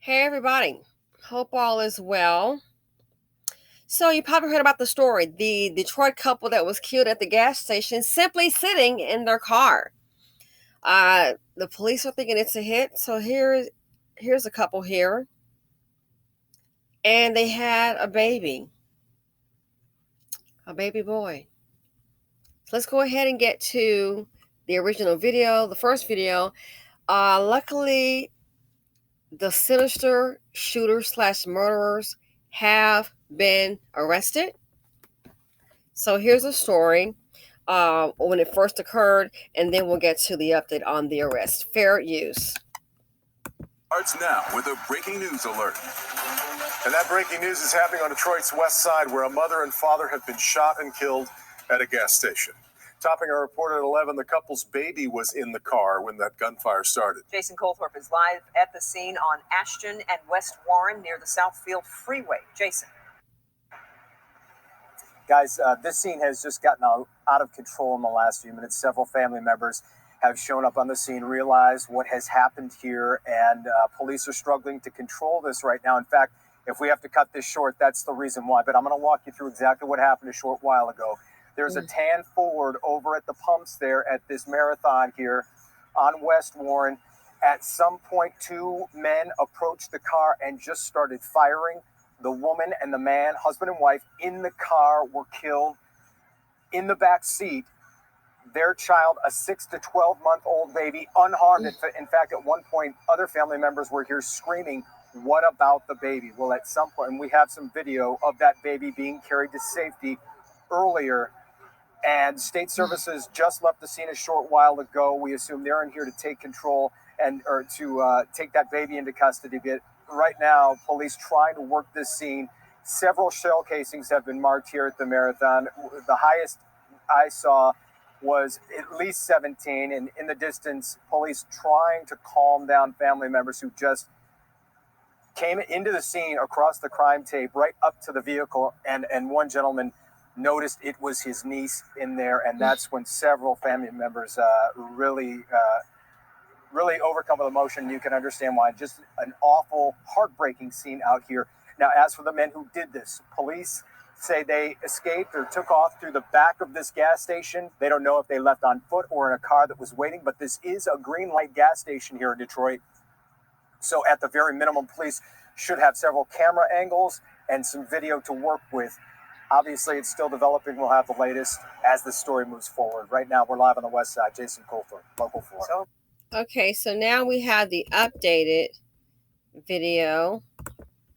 Hey everybody, hope all is well. So you probably heard about the story, the Detroit couple that was killed at the gas station simply sitting in their car. The police are thinking it's a hit. So here's a couple here, and they had a baby boy. So let's go ahead and get to the original video, the first video. Luckily, the sinister shooter slash murderers have been arrested. So here's a story when it first occurred, and then we'll get to the update on the arrest. Fair use. Starts now with a breaking news alert. And that breaking news is happening on Detroit's west side, where a mother and father have been shot and killed at a gas station. Topping our report at 11, the couple's baby was in the car when that gunfire started. Jason Colthorpe is live at the scene on Ashton and West Warren near the Southfield Freeway. Jason. Guys, this scene has just gotten out of control in the last few minutes. Several family members have shown up on the scene, realized what has happened here, and police are struggling to control this right now. In fact, if we have to cut this short, that's the reason why. But I'm going to walk you through exactly what happened a short while ago. There's a tan Ford over at the pumps there at this marathon here on West Warren. At some point, two men approached the car and just started firing. The woman and the man, husband and wife, in the car were killed. In the back seat, their child, a 6 to 12-month-old baby, unharmed. In fact, at one point, other family members were here screaming, "What about the baby?" Well, at some point, and we have some video of that baby being carried to safety earlier. And state services just left the scene a short while ago. We assume they're in here to take control or to take that baby into custody. But right now, police trying to work this scene. Several shell casings have been marked here at the marathon. The highest I saw was at least 17. And in the distance, police trying to calm down family members who just came into the scene across the crime tape right up to the vehicle. And one gentleman noticed it was his niece in there, and that's when several family members really overcome with emotion. You can understand why. Just an awful, heartbreaking scene out here. Now, as for the men who did this, police say they escaped or took off through the back of this gas station. They don't know if they left on foot or in a car that was waiting, but this is a green light gas station here in Detroit. So at the very minimum, police should have several camera angles and some video to work with. Obviously, it's still developing. We'll have the latest as the story moves forward. Right now, we're live on the west side. Jason Colthorpe, Local 4. Okay, so now we have the updated video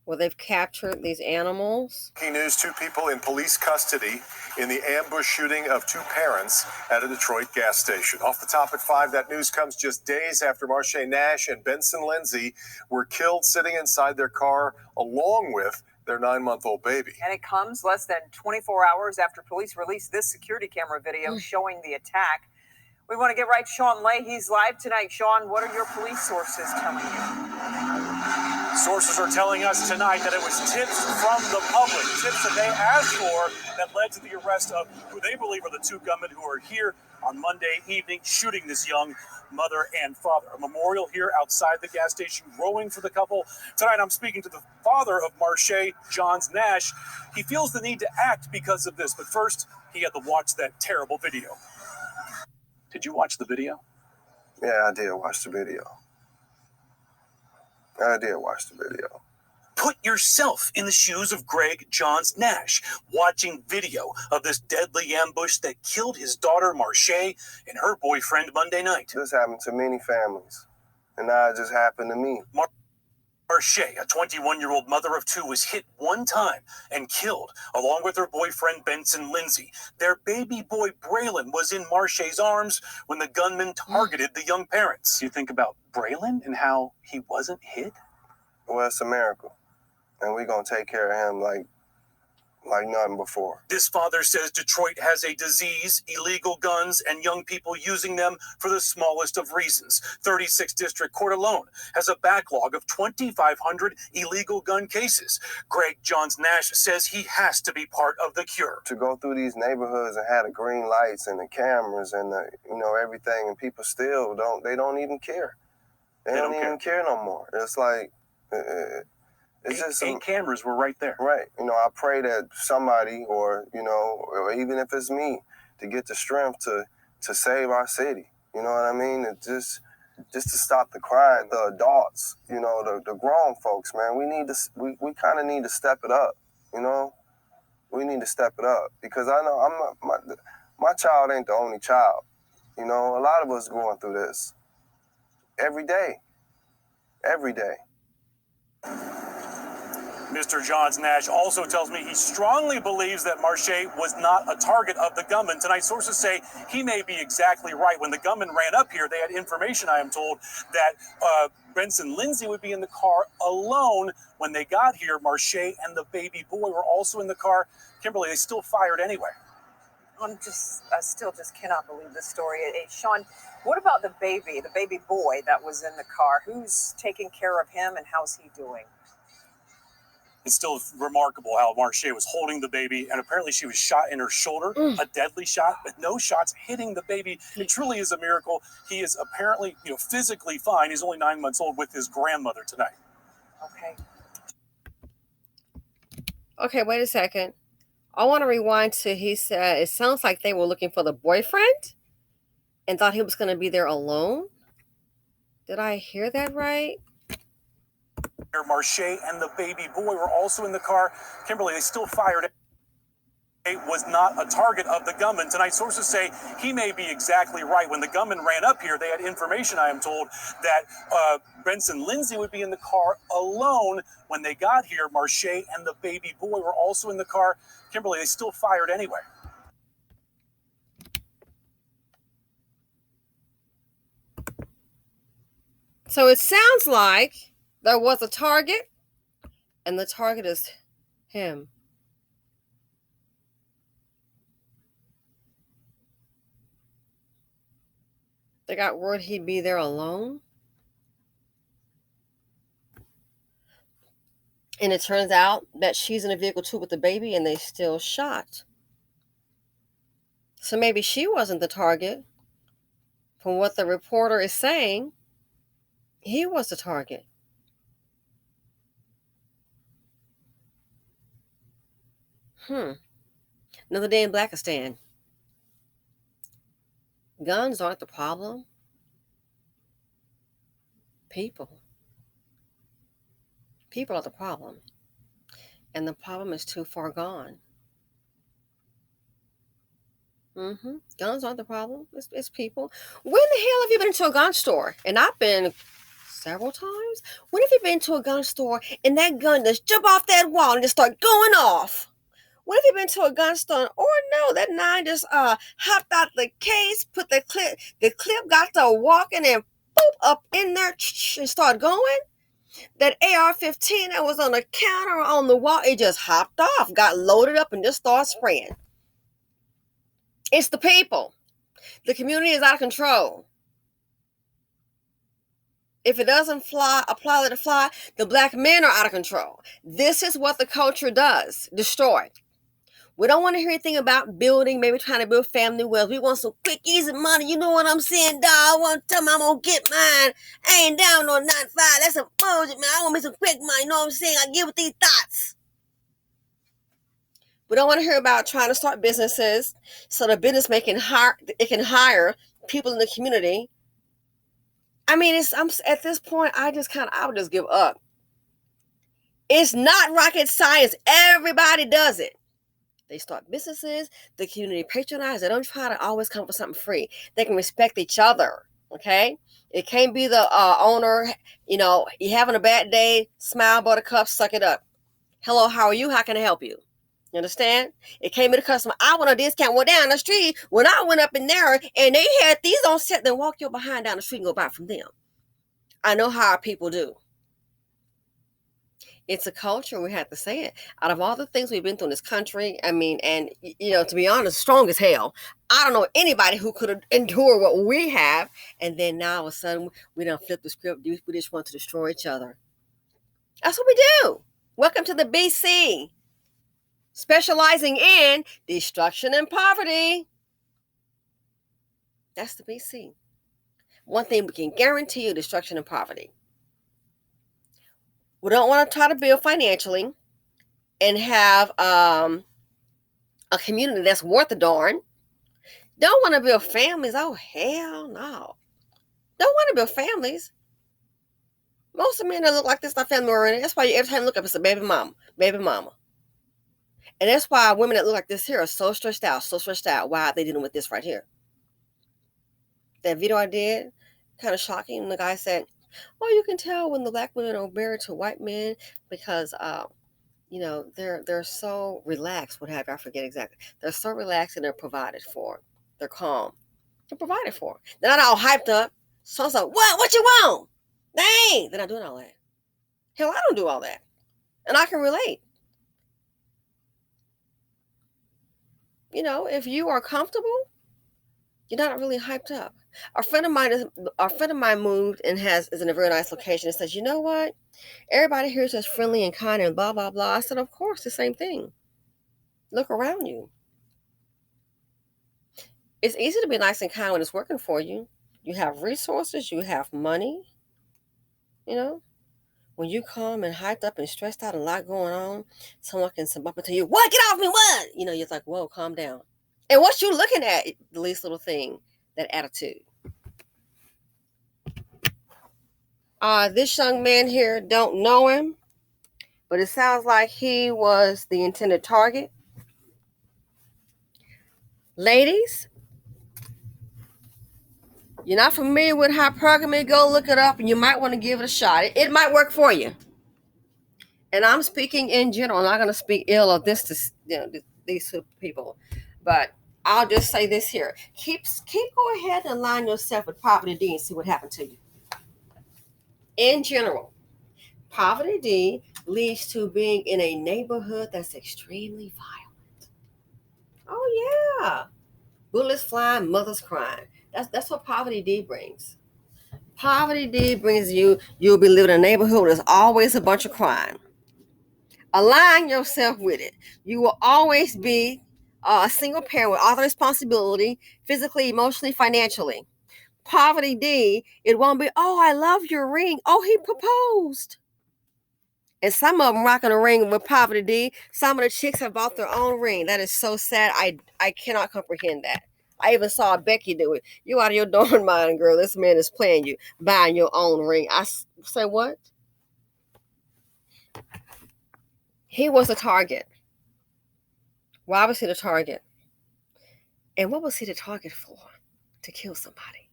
where they've captured these animals. Breaking news, two people in police custody in the ambush shooting of two parents at a Detroit gas station. Off the top at 5, that news comes just days after Marche Nash and Benson Lindsay were killed sitting inside their car along with their 9-month-old baby. And it comes less than 24 hours after police released this security camera video showing the attack. We want to get right Sean Lay. He's live tonight. Sean, what are your police sources telling you? Sources are telling us tonight that it was tips from the public, tips that they asked for that led to the arrest of who they believe are the two gunmen who are here on Monday evening shooting this young mother and father. A memorial here outside the gas station growing for the couple. Tonight I'm speaking to the father of Marche, Johns Nash. He feels the need to act because of this, but first he had to watch that terrible video. Did you watch the video? Yeah, I did watch the video. Put yourself in the shoes of Greg Johns Nash, watching video of this deadly ambush that killed his daughter Marche and her boyfriend Monday night. This happened to many families, and now it just happened to me. Marche, a 21-year-old mother of two, was hit one time and killed, along with her boyfriend Benson Lindsay. Their baby boy Braylon was in Marche's arms when the gunman targeted the young parents. You think about Braylon and how he wasn't hit? Well, it's a miracle, and we're going to take care of him like nothing before. This father says Detroit has a disease, illegal guns, and young people using them for the smallest of reasons. 36th District Court alone has a backlog of 2,500 illegal gun cases. Greg Johns Nash says he has to be part of the cure. To go through these neighborhoods and have the green lights and the cameras and the, everything, and people still don't even care. They don't even care no more. It's like It's just eight cameras were right there. Right. You know, I pray that somebody, or or even if it's me, to get the strength to save our city. You know what I mean? It just to stop the crime. The adults, the grown folks, man. We kind of need to step it up. We need to step it up, because I know my child ain't the only child. A lot of us going through this every day. Every day. Mr. Johns Nash also tells me he strongly believes that Marche was not a target of the gunman. Tonight, sources say he may be exactly right. When the gunman ran up here, they had information, I am told, that Benson Lindsay would be in the car alone. When they got here, Marche and the baby boy were also in the car. Kimberly, they still fired anyway. I still just cannot believe this story. Sean, what about the baby boy that was in the car? Who's taking care of him, and how's he doing? It's still remarkable how Marche was holding the baby, and apparently she was shot in her shoulder, a deadly shot, but no shots hitting the baby. It truly is a miracle. He is apparently, physically fine. He's only 9 months old, with his grandmother tonight. Okay, wait a second. I want to rewind to, he said, it sounds like they were looking for the boyfriend and thought he was going to be there alone. Did I hear that right? Marche and the baby boy were also in the car. Kimberly, they still fired. Was not a target of the gunman. Tonight, sources say he may be exactly right. When the gunman ran up here, they had information, I am told, that Benson Lindsay would be in the car alone. When they got here, Marche and the baby boy were also in the car. Kimberly, they still fired anyway. So it sounds like there was a target, and the target is him. They got word he'd be there alone. And it turns out that she's in a vehicle too with the baby, and they still shot. So maybe she wasn't the target. From what the reporter is saying, he was the target. Another day in Blackistan. Guns aren't the problem. People are the problem. And the problem is too far gone. Guns aren't the problem. It's people. When the hell have you been to a gun store? And I've been several times. When have you been to a gun store and that gun just jump off that wall and just start going off? When have you been to a gun store? Or no, that 9 just hopped out the case, put the clip got to walking and boop up in there and start going. That AR-15 that was on the counter or on the wall, it just hopped off, got loaded up, and just started spraying. It's the people. The community is out of control. If it doesn't apply to fly, the black men are out of control. This is what the culture does, destroy. We don't want to hear anything about building, maybe trying to build family wealth. We want some quick, easy money. You know what I'm saying, dog? I want to tell me I'm going to get mine. I ain't down on 9 to 5. That's some bullshit, man. I want me some quick money. You know what I'm saying? I get with these thoughts. We don't want to hear about trying to start businesses so the business can hire people in the community. I mean, I'm at this point, I would just give up. It's not rocket science. Everybody does it. They start businesses, the community patronize. They don't try to always come up with something free. They can respect each other, okay? It can't be the owner, you having a bad day, smile, buttercup, suck it up. Hello, how are you? How can I help you? You understand? It came to the customer. I want a discount. Well, down the street, when I went up in there and they had these on set, then walk your behind down the street and go buy from them. I know how our people do. It's a culture, we have to say it. Out of all the things we've been through in this country, I mean, and, to be honest, strong as hell. I don't know anybody who could endure what we have. And then now all of a sudden, we don't flip the script. We just want to destroy each other. That's what we do. Welcome to the BC. Specializing in destruction and poverty. That's the BC. One thing we can guarantee you, destruction and poverty. We don't want to try to build financially and have a community that's worth a darn. Don't want to build families. Oh, hell no. Don't want to build families. Most of the men that look like this are family oriented. That's why every time you look up, it's a baby mama, baby mama. And that's why women that look like this here are so stressed out, so stressed out. Why are they dealing with this right here? That video I did, kind of shocking. The guy said, "Oh, you can tell when the black women are married to white men because, they're so relaxed. What have you? I forget exactly. They're so relaxed and they're provided for. They're calm. They're provided for. They're not all hyped up. So what you want? Dang, they're not doing all that. Hell, I don't do all that, and I can relate. If you are comfortable, you're not really hyped up. A friend of mine moved and is in a very nice location and says, you know what? Everybody here is just friendly and kind and blah blah blah. I said, of course, the same thing. Look around you. It's easy to be nice and kind when it's working for you. You have resources, you have money, you know. When you come and hyped up and stressed out, a lot going on, someone can bump into you. What? Get off me! What? You're like, whoa, calm down. And what you looking at, the least little thing, that attitude. This young man here, don't know him, but it sounds like he was the intended target. Ladies, you're not familiar with hypergamy, go look it up and you might want to give it a shot. It might work for you. And I'm speaking in general. I'm not going to speak ill of these people. But I'll just say this here. Go ahead and align yourself with Poverty D and see what happened to you. In general, Poverty D leads to being in a neighborhood that's extremely violent. Oh yeah. Bullets flying, mothers crying. That's what Poverty D brings. Poverty D brings you'll be living in a neighborhood where there's always a bunch of crime. Align yourself with it. You will always be a single parent with all the responsibility, physically, emotionally, financially. Poverty D, it won't be, oh, I love your ring. Oh, he proposed. And some of them rocking a ring with Poverty D. Some of the chicks have bought their own ring. That is so sad. I cannot comprehend that. I even saw Becky do it. You out of your darn mind, girl. This man is playing you, buying your own ring. I say, what? He was the target. Why was he the target? And what was he the target for? To kill somebody.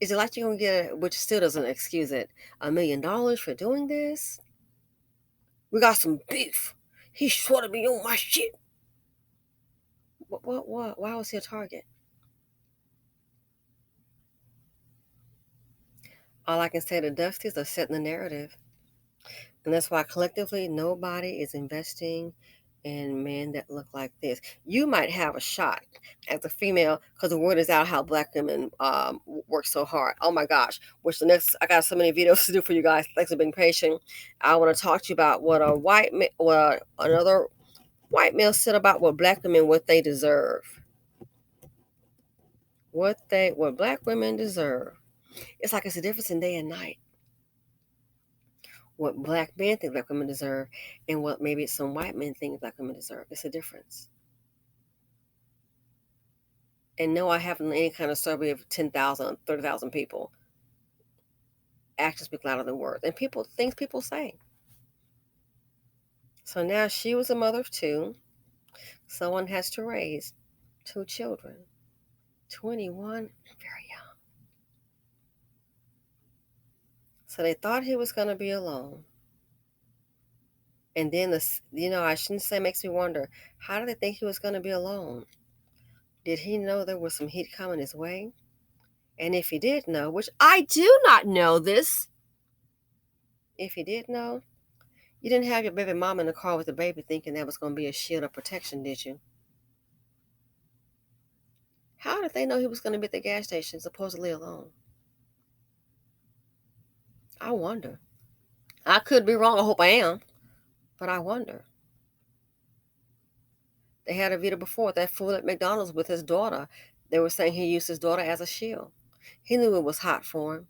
Is it like you're going to get, which still doesn't excuse it, $1 million for doing this? We got some beef. He's sure to be on my shit. What? Why was he a target? All I can say to Dusties are setting the narrative. And that's why collectively nobody is investing in men that look like this. You might have a shot as a female because the word is out how black women work so hard. Oh my gosh. I got so many videos to do for you guys. Thanks for being patient. I want to talk to you about what another white male said about what black women, what they deserve. What black women deserve. It's like it's a difference in day and night. What black men think black women deserve and what maybe some white men think black women deserve. It's a difference. And no, I haven't done any kind of survey of 10,000, 30,000 people. Actions speak louder than words. And things people say. So now she was a mother of two. Someone has to raise 2 children. 21, very young. So they thought he was going to be alone. And then, I shouldn't say makes me wonder, how did they think he was going to be alone? Did he know there was some heat coming his way? And if he did know, which I do not know this, if he did know, you didn't have your baby mama in the car with the baby thinking that was going to be a shield of protection, did you? How did they know he was going to be at the gas station supposedly alone? I wonder. I could be wrong. I hope I am. But I wonder. They had a video before, that fool at McDonald's with his daughter. They were saying he used his daughter as a shield. He knew it was hot for him.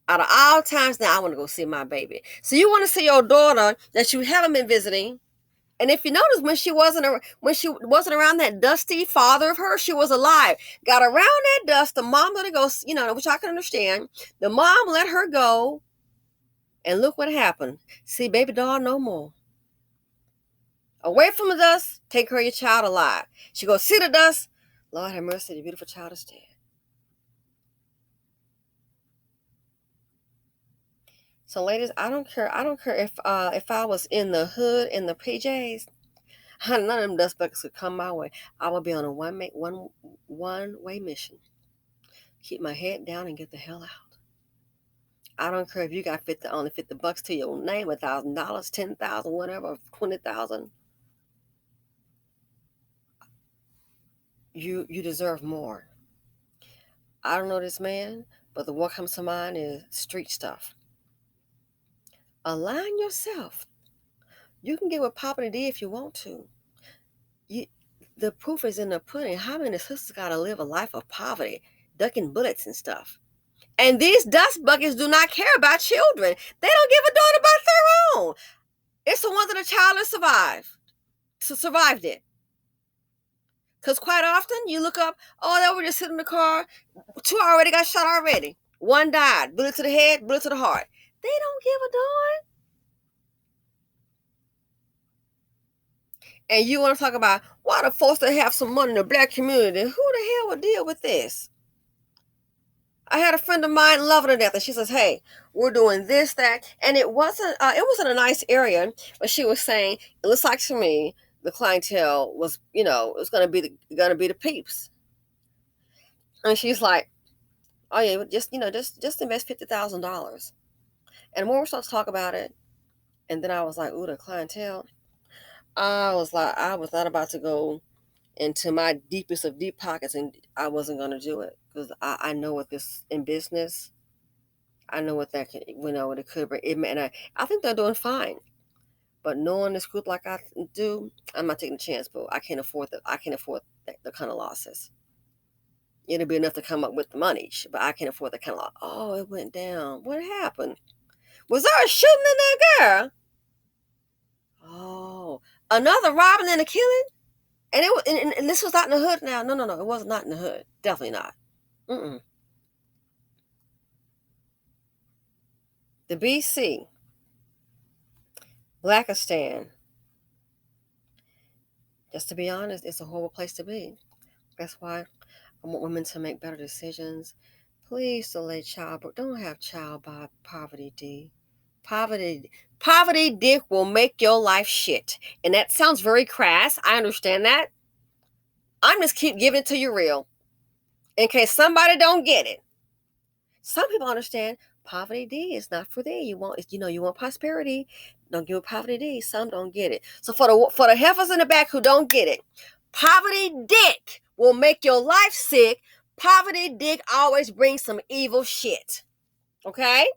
Out of all times now, I want to go see my baby. So you want to see your daughter that you haven't been visiting. And if you notice, when she wasn't around that dusty father of hers, she was alive. Got around that dust, the mom let her go, which I can understand. The mom let her go, and look what happened. See baby doll no more. Away from the dust, take care of your child alive. She goes, see the dust? Lord have mercy, the beautiful child is dead. So ladies, I don't care if I was in the hood in the PJs, none of them dust buckets could come my way. I would be on a one-way mission. Keep my head down and get the hell out. I don't care if you got only $50 to your name, $1,000, $10,000, whatever, 20,000. You deserve more. I don't know this man, but the what comes to mind is street stuff. Align yourself. You can get with Papa D if you want to. The proof is in the pudding. How many sisters got to live a life of poverty, ducking bullets and stuff? And these dust buckets do not care about children. They don't give a darn about their own. It's the ones that are childless survived it. Because quite often you look up, oh, they were just sitting in the car. 2 already got shot already. 1 died. Bullet to the head, bullet to the heart. They don't give a darn. And you want to talk about why the folks that have some money in the black community, who the hell would deal with this? I had a friend of mine loving to death, and she says, hey, we're doing this, that. And it wasn't a nice area, but she was saying, it looks like to me, the clientele was, it was going to be the peeps. And she's like, oh yeah, just invest $50,000. And when we started to talk about it, and then I was like, ooh, the clientele. I was not about to go into my deepest of deep pockets, and I wasn't going to do it because I know what this in business. I know what that can, what it could bring. And I think they're doing fine, but knowing this group like I do, I'm not taking a chance. But I can't afford the kind of losses. It'll be enough to come up with the money, but I can't afford the kind of loss. Oh, it went down. What happened? Was there a shooting in that girl? Oh, another robbing and a killing? And it was, and this was not in the hood now. No, it was not in the hood. Definitely not. The BC, Blackistan. Just to be honest, it's a horrible place to be. That's why I want women to make better decisions. Please delay childbirth. Don't have child by poverty, D. Poverty dick will make your life shit. And that sounds very crass. I understand that. I'm just keep giving it to you real. In case somebody don't get it. Some people understand poverty D is not for thee. You want prosperity. Don't give poverty D. Some don't get it. So for the heifers in the back who don't get it, poverty dick will make your life sick. Poverty dick always brings some evil shit. Okay?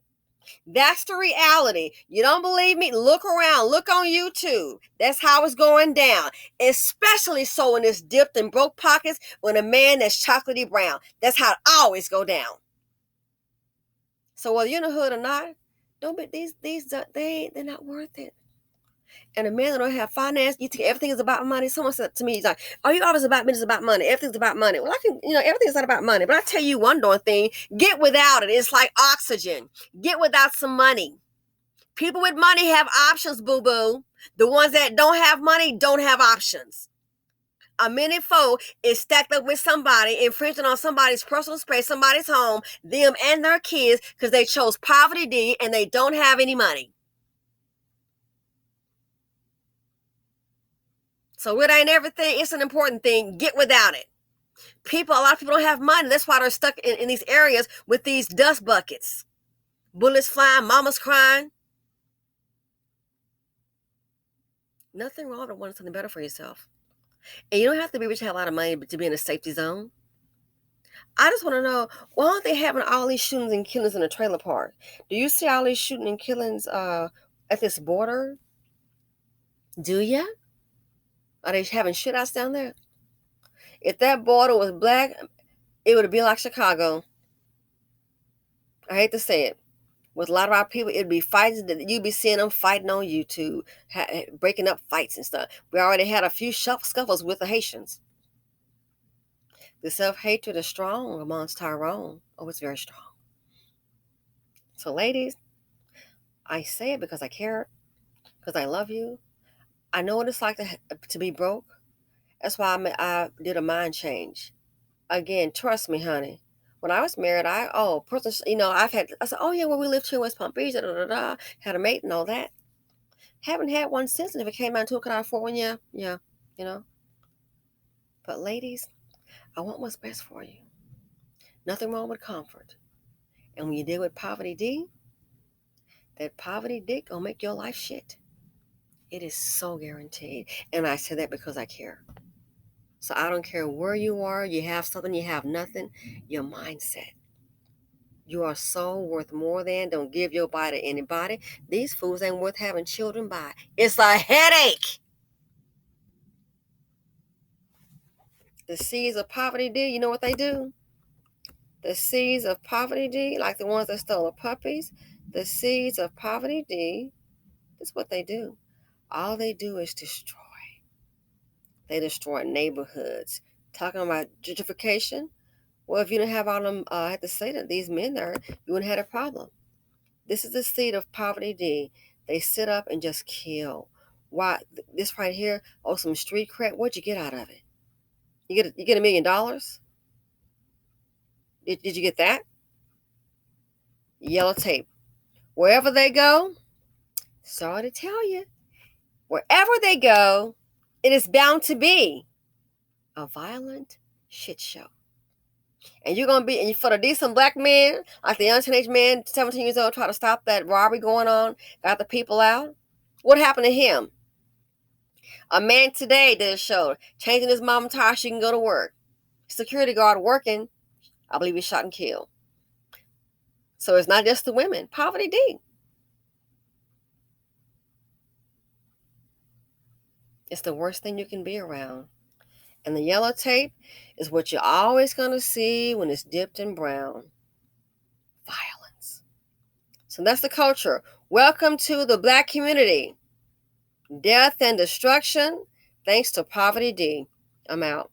That's the reality. You don't believe me? Look around. Look on YouTube. That's how it's going down. Especially so when it's dipped in broke pockets when a man that's chocolatey brown. That's how it always go down. So whether you're in the hood or not, don't be they're not worth it. And a man that don't have finance, you think everything is about money. Someone said to me, he's like, "Are you always about business? About money? Everything's about money." Well, everything's not about money. But I tell you one darn thing: get without it. It's like oxygen. Get without some money. People with money have options, boo boo. The ones that don't have money don't have options. A minute foe is stacked up with somebody, infringing on somebody's personal space, somebody's home, them and their kids, because they chose poverty D and they don't have any money. So it ain't everything. It's an important thing. Get without it. A lot of people don't have money. That's why they're stuck in these areas with these dust buckets. Bullets flying, mama's crying. Nothing wrong with wanting something better for yourself. And you don't have to be rich to have a lot of money to be in a safety zone. I just want to know, why aren't they having all these shootings and killings in a trailer park? Do you see all these shooting and killings at this border? Do ya? Are they having shootouts down there? If that border was black, it would be like Chicago. I hate to say it. With a lot of our people, it'd be fights that you'd be seeing them fighting on YouTube, breaking up fights and stuff. We already had a few scuffles with the Haitians. The self-hatred is strong amongst Tyrone. Oh, it's very strong. So, ladies, I say it because I care, because I love you. I know what it's like to be broke. That's why I did a mind change. Again, trust me, honey. When I was married, I said, oh yeah, well, we lived here in West Palm Beach, had a mate and all that. Haven't had one since, and if it came out to it, could I afford one? Yeah, you know. But ladies, I want what's best for you. Nothing wrong with comfort. And when you deal with poverty D, that poverty dick gonna make your life shit. It is so guaranteed. And I say that because I care. So I don't care where you are, you have something, you have nothing, your mindset. You are so worth more than. Don't give your body to anybody. These fools ain't worth having children by. It's a headache. The seeds of poverty D, you know what they do? The seeds of poverty D, like the ones that stole the puppies, the seeds of poverty D, that's what they do. All they do is destroy. They destroy neighborhoods. Talking about gentrification, well, if you didn't have all them, I have to say that these men there, you wouldn't have had a problem. This is the seed of poverty D. They sit up and just kill. Why? This right here, oh, some street cred. What'd you get out of it? You get $1 million? Did you get that? Yellow tape. Wherever they go, sorry to tell you, wherever they go, it is bound to be a violent shit show. And you're going to be, and for the decent black man, like the young teenage man, 17 years old, try to stop that robbery going on, got the people out. What happened to him? A man today did a show, changing his mom tire, she can go to work. Security guard working, I believe he's shot and killed. So it's not just the women. Poverty D. It's the worst thing you can be around. And the yellow tape is what you're always going to see when it's dipped in brown. Violence. So that's the culture. Welcome to the black community. Death and destruction thanks to poverty D. I'm out.